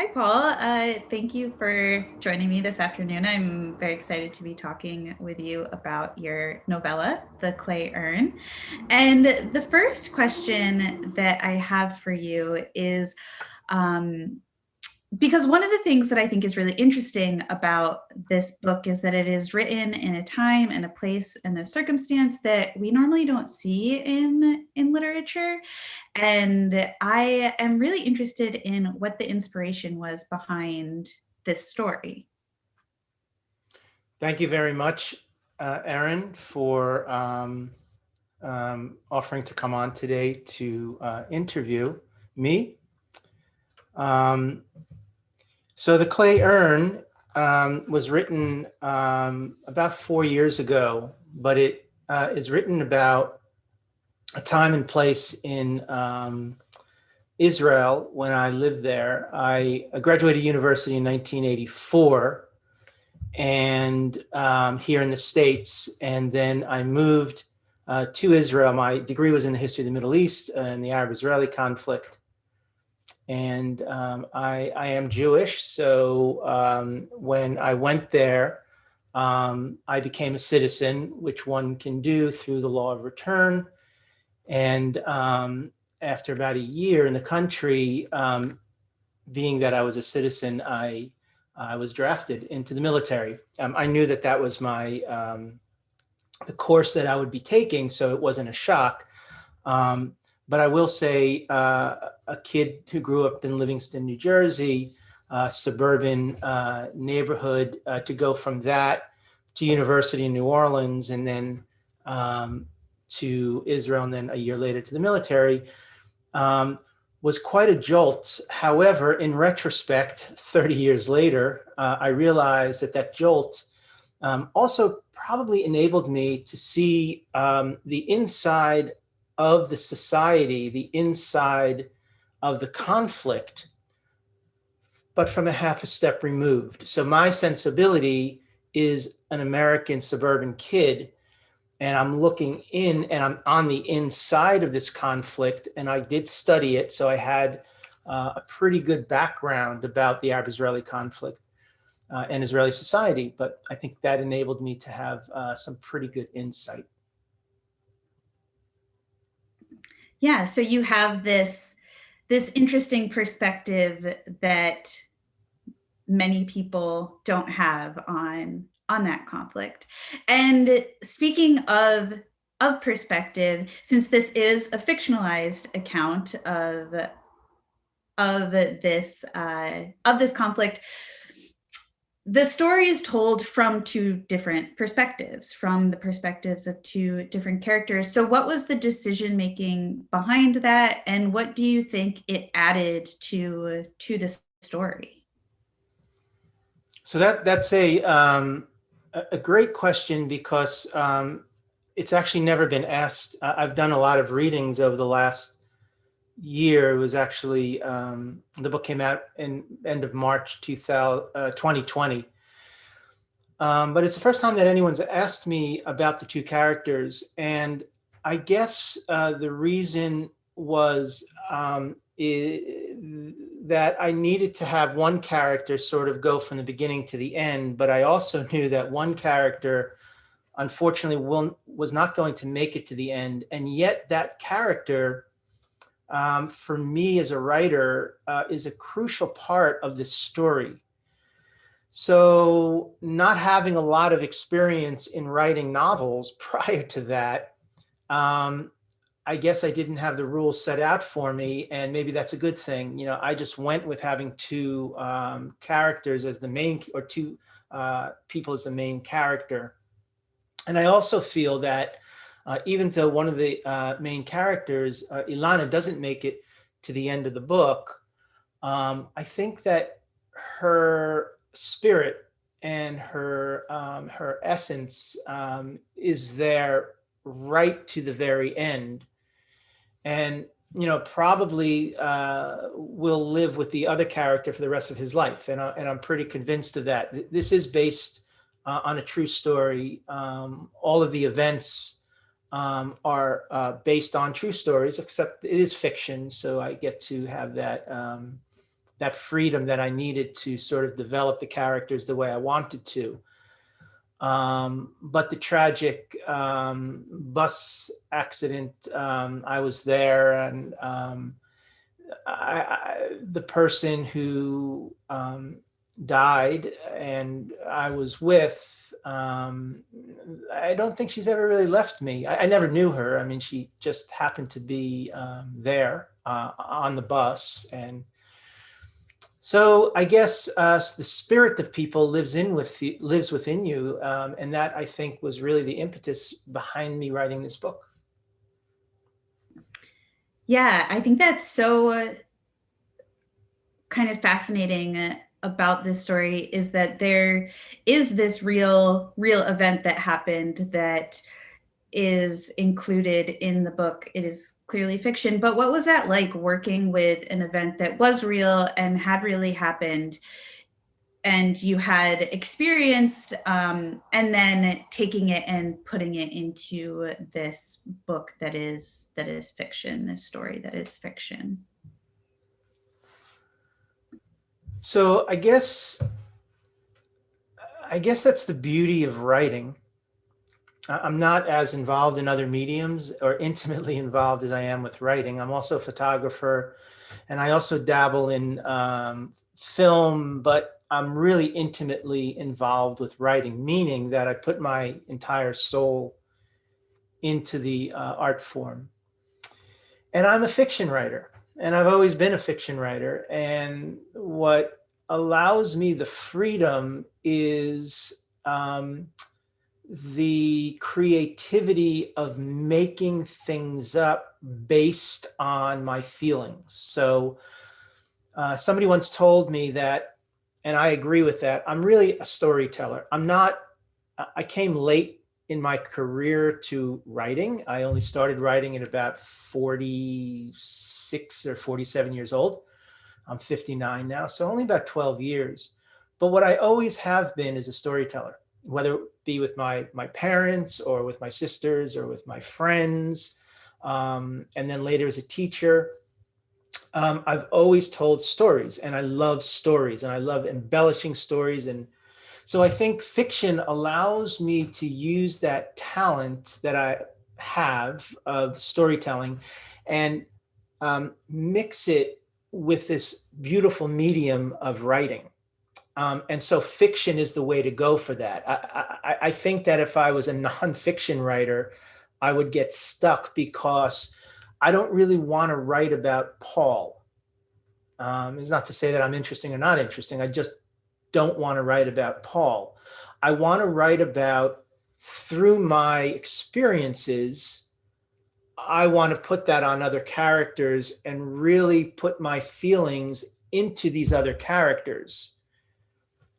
Hi, Paul. Thank you for joining me this afternoon. I'm very excited to be talking with you about your novella, The Clay Urn. And the first question that I have for you is um, because one of the things that I think is really interesting about this book is that it is written in a time and a place and a circumstance that we normally don't see in literature. And I am really interested in what the inspiration was behind this story. Thank you very much, Erin, for offering to come on today to interview me. Um, so the Clay Urn was written about 4 years ago, but it is written about a time and place in Israel when I lived there. I graduated university in 1984 and here in the States. And then I moved to Israel. My degree was in the history of the Middle East and the Arab-Israeli conflict. And I am Jewish. So when I went there, I became a citizen, which one can do through the law of return. And after about a year in the country, being that I was a citizen, I was drafted into the military. I knew that that was the course that I would be taking, so it wasn't a shock. But I will say, a kid who grew up in Livingston, New Jersey, suburban neighborhood, to go from that to university in New Orleans, and then to Israel, and then a year later to the military. Was quite a jolt. However, in retrospect, 30 years later, I realized that that jolt also probably enabled me to see the inside of the society, the inside of the conflict, but from a half a step removed. So my sensibility is an American suburban kid, and I'm looking in and I'm on the inside of this conflict, and I did study it. So I had a pretty good background about the Arab-Israeli conflict and Israeli society, but I think that enabled me to have some pretty good insight. Yeah, so you have this interesting perspective that many people don't have on that conflict. And speaking of perspective, since this is a fictionalized account of this conflict, the story is told from two different perspectives, from the perspectives of two different characters. So what was the decision making behind that, and what do you think it added to the story? So that's a great question, because it's actually never been asked. I've done a lot of readings over the last year. It was actually the book came out in end of March 2020. But it's the first time that anyone's asked me about the two characters, and I guess the reason was that I needed to have one character sort of go from the beginning to the end, but I also knew that one character, unfortunately, was not going to make it to the end, and yet that character, for me as a writer, is a crucial part of this story. So, not having a lot of experience in writing novels prior to that, um, I guess I didn't have the rules set out for me, and maybe that's a good thing. You know, I just went with having two characters as the main, or two people as the main character. And I also feel that even though one of the main characters, Ilana, doesn't make it to the end of the book, I think that her spirit and her essence is there right to the very end, and probably will live with the other character for the rest of his life. And I'm pretty convinced of that. This is based on a true story. All of the events are based on true stories, except it is fiction, so I get to have that that freedom that I needed to sort of develop the characters the way I wanted to. But the tragic bus accident, I was there, and the person who died and I was with, I don't think she's ever really left me. I never knew her. I mean, she just happened to be there on the bus. And so I guess the spirit of people lives within you. And that, I think, was really the impetus behind me writing this book. Yeah, I think that's so kind of fascinating about this story, is that there is this real event that happened that is included in the book. It is clearly fiction, but what was that like, working with an event that was real and had really happened, and you had experienced, and then taking it and putting it into this book that is fiction, this story that is fiction? So I guess that's the beauty of writing. I'm not as involved in other mediums or intimately involved as I am with writing. I'm also a photographer, and I also dabble in film, but I'm really intimately involved with writing, meaning that I put my entire soul into the art form. And I'm a fiction writer, and I've always been a fiction writer. And what allows me the freedom is the creativity of making things up based on my feelings. So somebody once told me that, and I agree with that, I'm really a storyteller. I came late in my career to writing. I only started writing at about 46 or 47 years old. I'm 59 now, so only about 12 years. But what I always have been is a storyteller, whether it be with my parents or with my sisters or with my friends, and then later as a teacher. I've always told stories, and I love stories, and I love embellishing stories. And so I think fiction allows me to use that talent that I have of storytelling and mix it with this beautiful medium of writing. And so fiction is the way to go for that. I think that if I was a nonfiction writer, I would get stuck because I don't really want to write about Paul. It's not to say that I'm interesting or not interesting. I just don't want to write about Paul. I want to write about, through my experiences, I want to put that on other characters and really put my feelings into these other characters.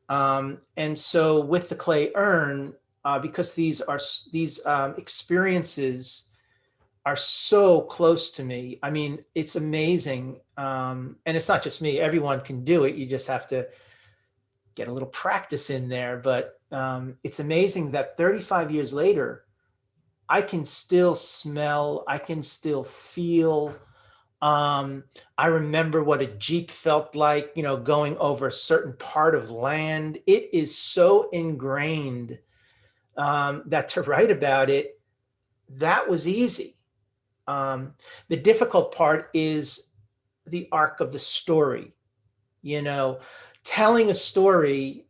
And so with the Clay Urn, because these experiences are so close to me. I mean, it's amazing. And it's not just me, everyone can do it. You just have to get a little practice in there. But it's amazing that 35 years later, I can still smell, I can still feel. I remember what a Jeep felt like, going over a certain part of land. It is so ingrained that to write about it, that was easy. The difficult part is the arc of the story. Telling a story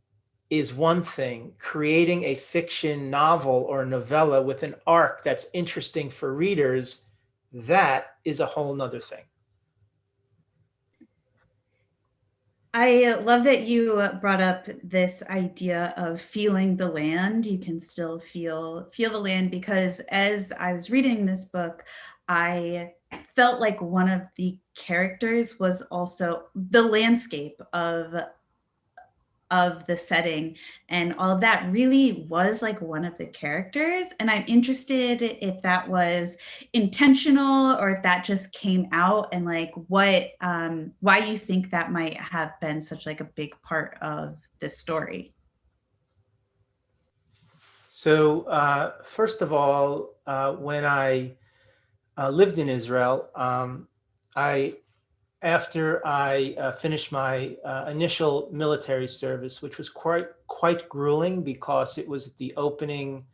is one thing. Creating a fiction novel or novella with an arc that's interesting for readers, that is a whole nother thing. I love that you brought up this idea of feeling the land. You can still feel the land, because as I was reading this book, I felt like one of the characters was also the landscape of the setting, and all of that really was like one of the characters. And I'm interested if that was intentional or if that just came out, and like what why you think that might have been such like a big part of this story. So first of all, when I lived in Israel, I after I finished my initial military service, which was quite grueling because it was at the opening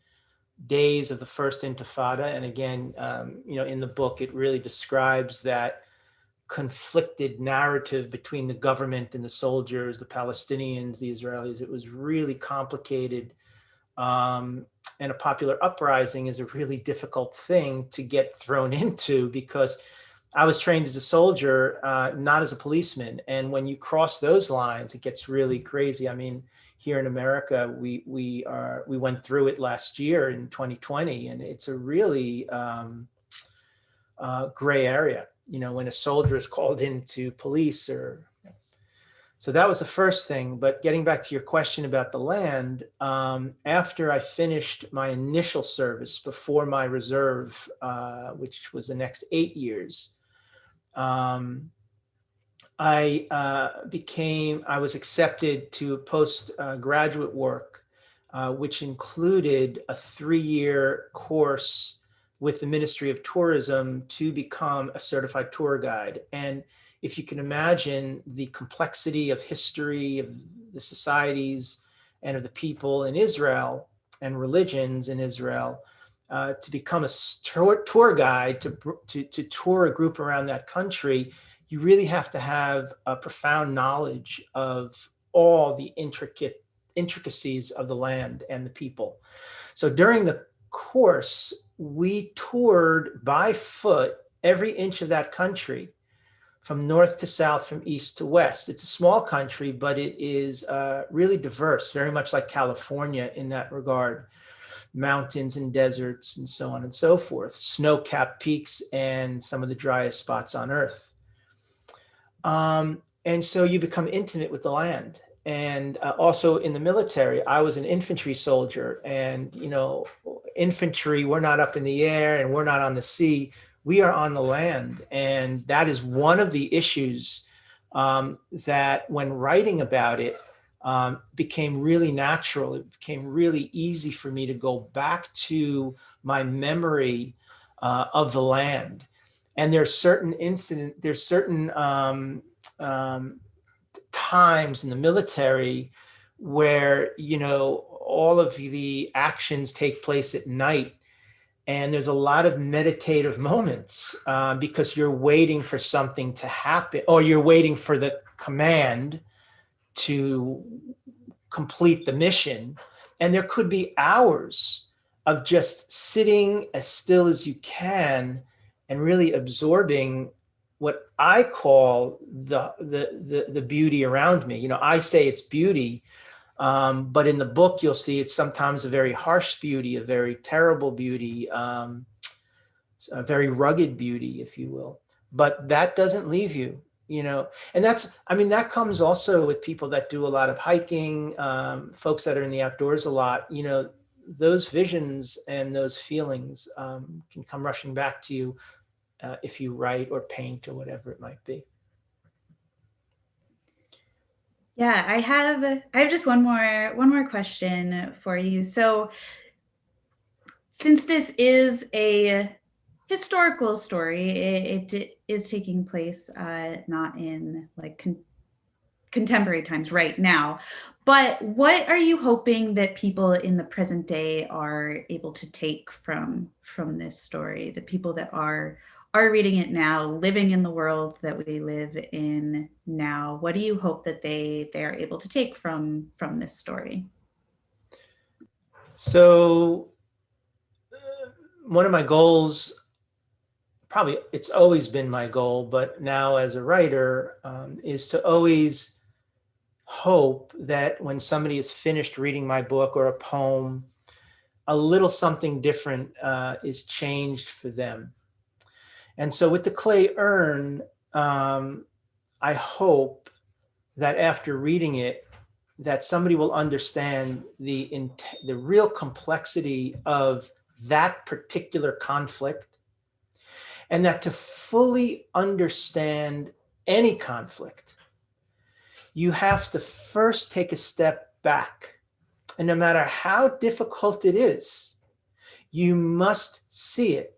days of the first Intifada. And again, in the book, it really describes that conflicted narrative between the government and the soldiers, the Palestinians, the Israelis. It was really complicated. And a popular uprising is a really difficult thing to get thrown into because I was trained as a soldier, not as a policeman. And when you cross those lines, it gets really crazy. I mean, here in America, we went through it last year in 2020, and it's a really gray area. When a soldier is called into police or. So that was the first thing. But getting back to your question about the land, after I finished my initial service before my reserve, which was the next 8 years, I was accepted to a postgraduate work, which included a 3-year course with the Ministry of Tourism to become a certified tour guide. And if you can imagine the complexity of history, of the societies, and of the people in Israel and religions in Israel, to become a tour guide, to tour a group around that country, you really have to have a profound knowledge of all the intricacies of the land and the people. So during the course, we toured by foot every inch of that country, from north to south, from east to west. It's a small country, but it is really diverse, very much like California in that regard. Mountains and deserts and so on and so forth, snow-capped peaks and some of the driest spots on earth. And so you become intimate with the land. And also in the military, I was an infantry soldier, and infantry, we're not up in the air and we're not on the sea. We are on the land. And that is one of the issues that when writing about it became really natural. It became really easy for me to go back to my memory of the land. And there's certain times in the military where, all of the actions take place at night. And there's a lot of meditative moments because you're waiting for something to happen, or you're waiting for the command to complete the mission. And there could be hours of just sitting as still as you can and really absorbing what I call the beauty around me. I say it's beauty, but in the book, you'll see it's sometimes a very harsh beauty, a very terrible beauty, a very rugged beauty, if you will. But that doesn't leave you, and that comes also with people that do a lot of hiking, folks that are in the outdoors a lot. Those visions and those feelings can come rushing back to you if you write or paint or whatever it might be. Yeah, I have just one more question for you. So, since this is a historical story, it is taking place not in like contemporary times right now, but what are you hoping that people in the present day are able to take from this story? The people that are reading it now, living in the world that we live in now, what do you hope that they are able to take from this story? So one of my goals, probably it's always been my goal, but now as a writer, is to always hope that when somebody is finished reading my book or a poem, a little something different is changed for them. And so with the Clay Urn, I hope that after reading it, that somebody will understand the real complexity of that particular conflict, and that to fully understand any conflict, you have to first take a step back. And no matter how difficult it is, you must see it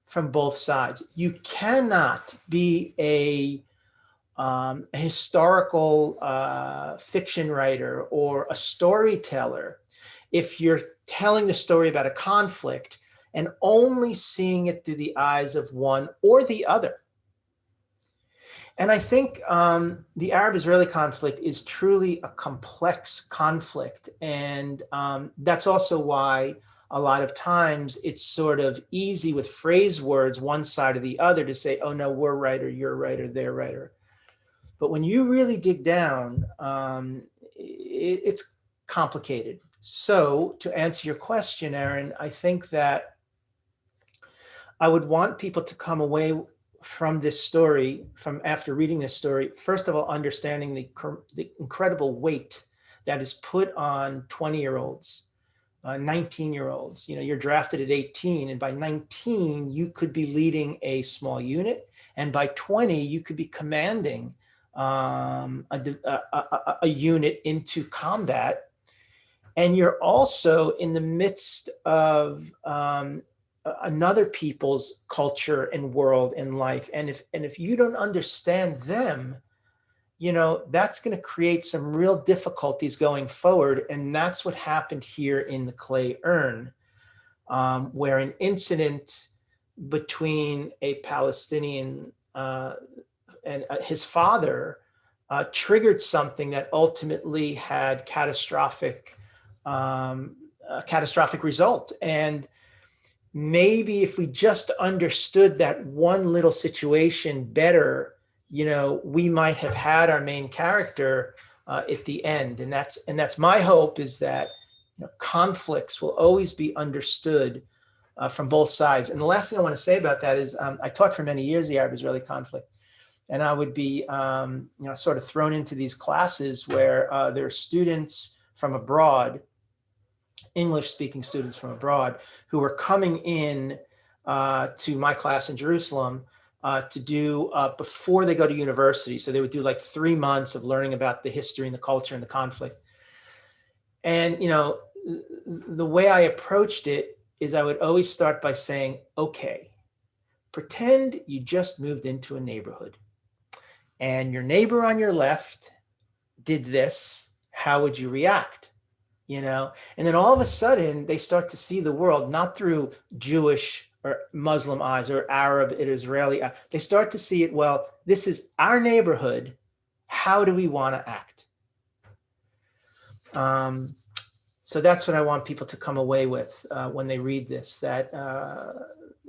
from both sides. You cannot be a a historical fiction writer or a storyteller, if you're telling the story about a conflict and only seeing it through the eyes of one or the other. And I think the Arab-Israeli conflict is truly a complex conflict. And that's also why a lot of times it's sort of easy with phrase words, one side or the other, to say, oh no, we're right, or you're right, or they're right. But when you really dig down, it's complicated. So to answer your question, Erin, I think that I would want people to come away from this story, from after reading this story, first of all, understanding the incredible weight that is put on 20-year-olds, 19-year-olds. You know, you're drafted at 18, and by 19, you could be leading a small unit, and by 20, you could be commanding a unit into combat. And you're also in the midst of another people's culture and world and life. And if you don't understand them, you know, that's going to create some real difficulties going forward. And that's what happened here in the Clay Urn, where an incident between a Palestinian and his father triggered something that ultimately had catastrophic result. And maybe if we just understood that one little situation better, you know, we might have had our main character at the end. And that's my hope, is that, you know, conflicts will always be understood from both sides. And the last thing I want to say about that is I taught for many years the Arab-Israeli conflict, and I would be you know, sort of thrown into these classes where there are students from abroad, English-speaking students from abroad, who were coming in to my class in Jerusalem to do before they go to university. So they would do like 3 months of learning about the history and the culture and the conflict. And, you know, the way I approached it is I would always start by saying, okay, pretend you just moved into a neighborhood and your neighbor on your left did this. How would you react? You know, and then all of a sudden they start to see the world not through Jewish or Muslim eyes or Arab or Israeli eyes. They start to see it, well, this is our neighborhood. How do we want to act? So that's what I want people to come away with when they read this, that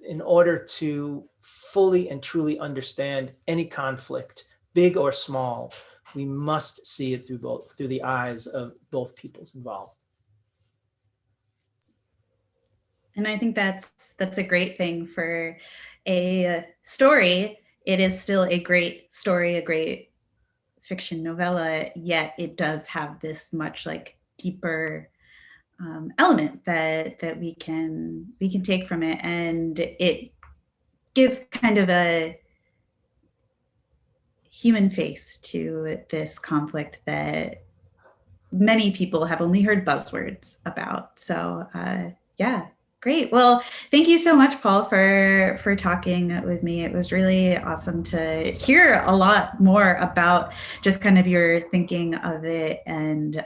in order to fully and truly understand any conflict, big or small, we must see it through the eyes of both peoples involved. And I think that's a great thing for a story. It is still a great story, a great fiction novella, yet it does have this much like deeper element that we can take from it, and it gives kind of a human face to this conflict that many people have only heard buzzwords about. So yeah, great. Well, thank you so much, Paul, for talking with me. It was really awesome to hear a lot more about just kind of your thinking of it and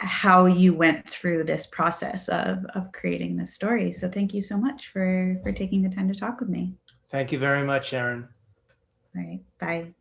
how you went through this process of creating this story. So thank you so much for taking the time to talk with me. Thank you very much, Erin. All right, bye.